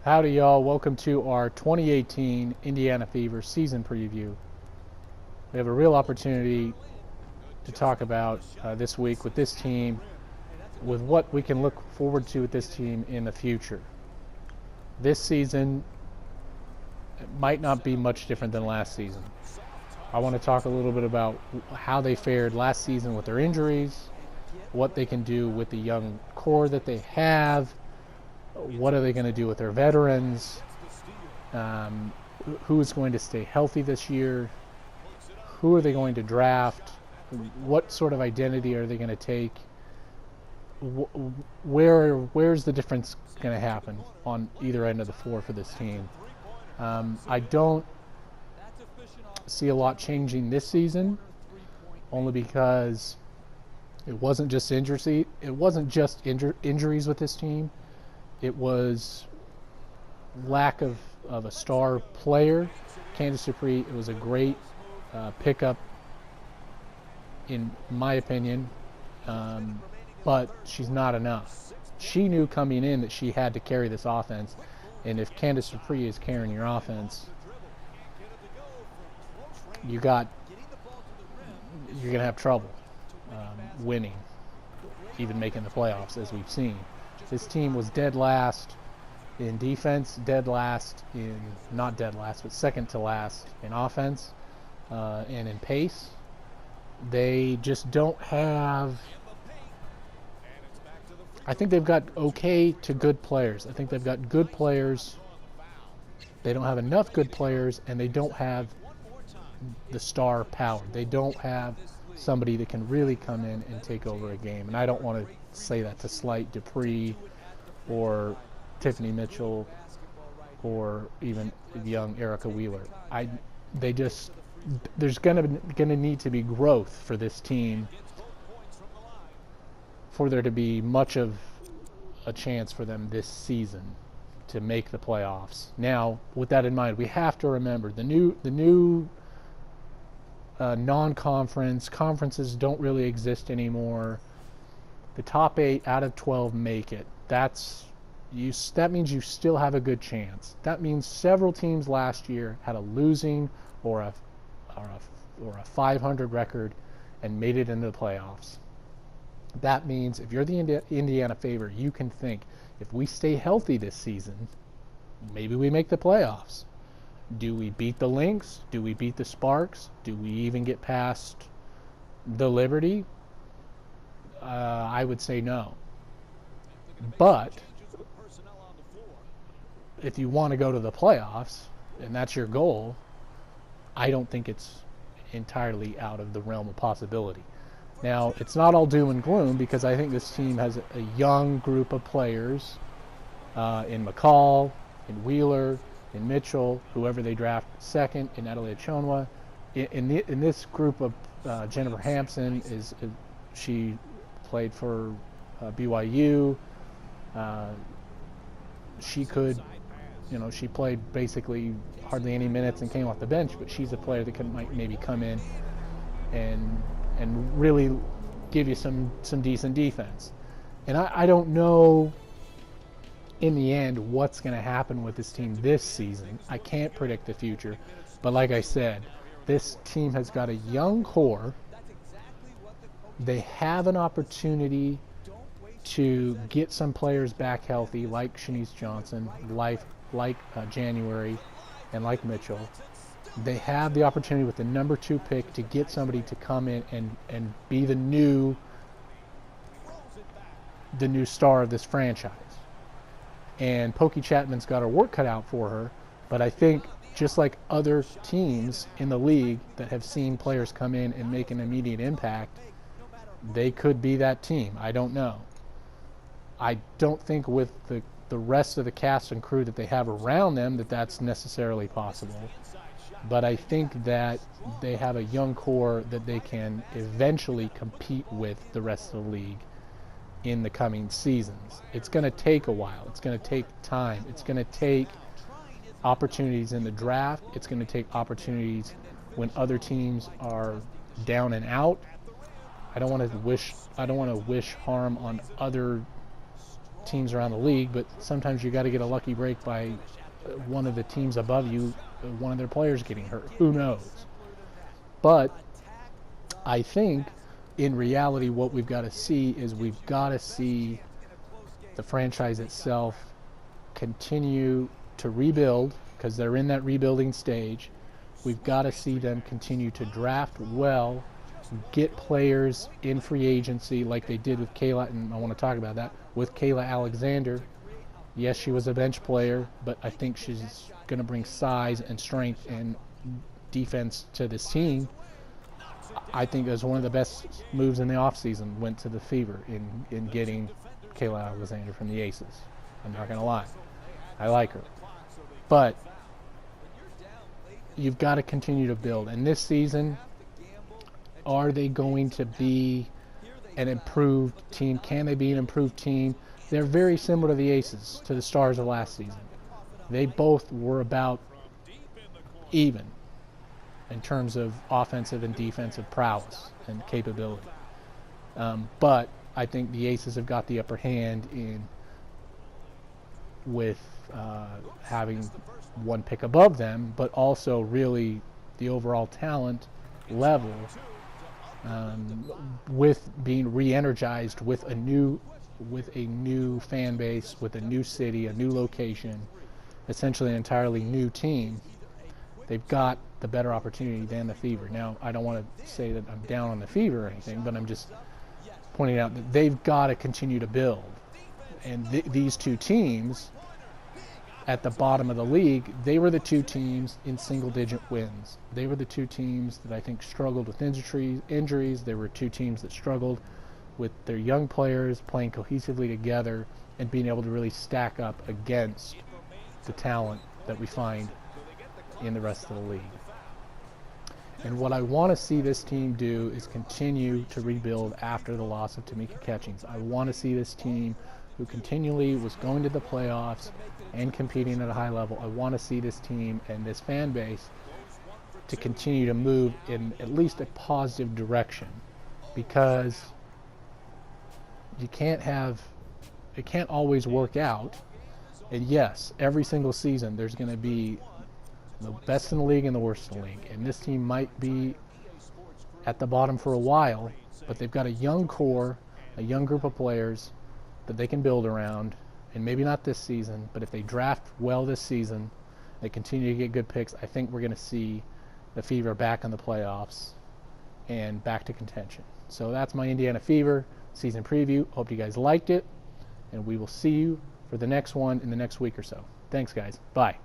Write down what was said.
Howdy, y'all. Welcome to our 2018 Indiana Fever season preview. We have a real opportunity to talk about this week with this team, with what we can look forward to with this team in the future. This season might not be much different than last season. I want to talk a little bit about how they fared last season with their injuries, what they can do with the young core that they have, what are they going to do with their veterans, who is going to stay healthy this year, who are they going to draft, what sort of identity are they going to take, where's the difference going to happen on either end of the floor for this team. I don't see a lot changing this season, only because it wasn't just injuries with this team. It was lack of a star player. Candace Dupree, it was a great pickup, in my opinion, but she's not enough. She knew coming in that she had to carry this offense, and if Candace Dupree is carrying your offense, you're going to have trouble winning, even making the playoffs, as we've seen. This team was dead last in defense, dead last in, not dead last, but second to last in offense and in pace. They just don't have, I think they've got okay to good players. I think they've got good players. They don't have enough good players, and they don't have the star power. They don't have somebody that can really come in and take over a game. And I don't want to say that to slight Dupree or Tiffany Mitchell or even young Erica Wheeler. There's going to need to be growth for this team for there to be much of a chance for them this season to make the playoffs. Now, with that in mind, we have to remember the new non-conference conferences don't really exist anymore. The top 8 out of 12 make it. That means you still have a good chance. That means several teams last year had a losing or a 500 record and made it into the playoffs. That means if you're the Indiana Fever, you can think, if we stay healthy this season, maybe we make the playoffs. Do we beat the Lynx? Do we beat the Sparks? Do we even get past the Liberty? I would say no. But if you want to go to the playoffs, and that's your goal, I don't think it's entirely out of the realm of possibility. Now, it's not all doom and gloom, because I think this team has a young group of players in McCall, in Wheeler, in Mitchell, whoever they draft second, in Adelaide Chonwa. In this group of Jennifer Hampson, she played for BYU. She played basically hardly any minutes and came off the bench, but she's a player that might maybe come in and really give you some decent defense. And I don't know in the end what's going to happen with this team this season. I can't predict the future, but like I said, this team has got a young core. They have an opportunity to get some players back healthy, like Shanice Johnson, like January, and like Mitchell. They have the opportunity with the number 2 pick to get somebody to come in and be the new star of this franchise. And Pokey Chapman's got her work cut out for her, but I think just like other teams in the league that have seen players come in and make an immediate impact, they could be that team. I don't know. I don't think with the rest of the cast and crew that they have around them that's necessarily possible. But I think that they have a young core that they can eventually compete with the rest of the league in the coming seasons. It's going to take a while. It's going to take time. It's going to take opportunities in the draft. It's going to take opportunities when other teams are down and out. I don't want to wish harm on other teams around the league, but sometimes you got to get a lucky break by one of the teams above you, one of their players getting hurt. Who knows? But I think in reality what we've got to see is we've got to see the franchise itself continue to rebuild, because they're in that rebuilding stage. We've got to see them continue to draft well, get players in free agency like they did with Kayla, and I want to talk about that, with Kayla Alexander. Yes, she was a bench player, but I think she's going to bring size and strength and defense to this team. I think it was one of the best moves in the offseason, went to the Fever in getting Kayla Alexander from the Aces. I'm not going to lie. I like her. But you've got to continue to build. And this season, are they going to be an improved team? Can they be an improved team? They're very similar to the Aces, to the Stars of last season. They both were about even in terms of offensive and defensive prowess and capability. But I think the Aces have got the upper hand with having one pick above them, but also really the overall talent level, with being re-energized with a new fan base, with a new city, a new location, essentially an entirely new team. They've got the better opportunity than the Fever. Now, I don't want to say that I'm down on the Fever or anything, but I'm just pointing out that they've got to continue to build. And these two teams at the bottom of the league, they were the two teams in single-digit wins. They were the two teams that I think struggled with injuries. They were two teams that struggled with their young players playing cohesively together and being able to really stack up against the talent that we find in the rest of the league. And what I want to see this team do is continue to rebuild after the loss of Tamika Catchings. I want to see this team, who continually was going to the playoffs and competing at a high level, I want to see this team and this fan base to continue to move in at least a positive direction, because it can't always work out. And yes, every single season there's going to be the best in the league and the worst in the league. And this team might be at the bottom for a while, but they've got a young core, a young group of players that they can build around. And maybe not this season, but if they draft well this season, they continue to get good picks, I think we're going to see the Fever back in the playoffs and back to contention. So that's my Indiana Fever season preview. Hope you guys liked it, and we will see you for the next one in the next week or so. Thanks, guys. Bye.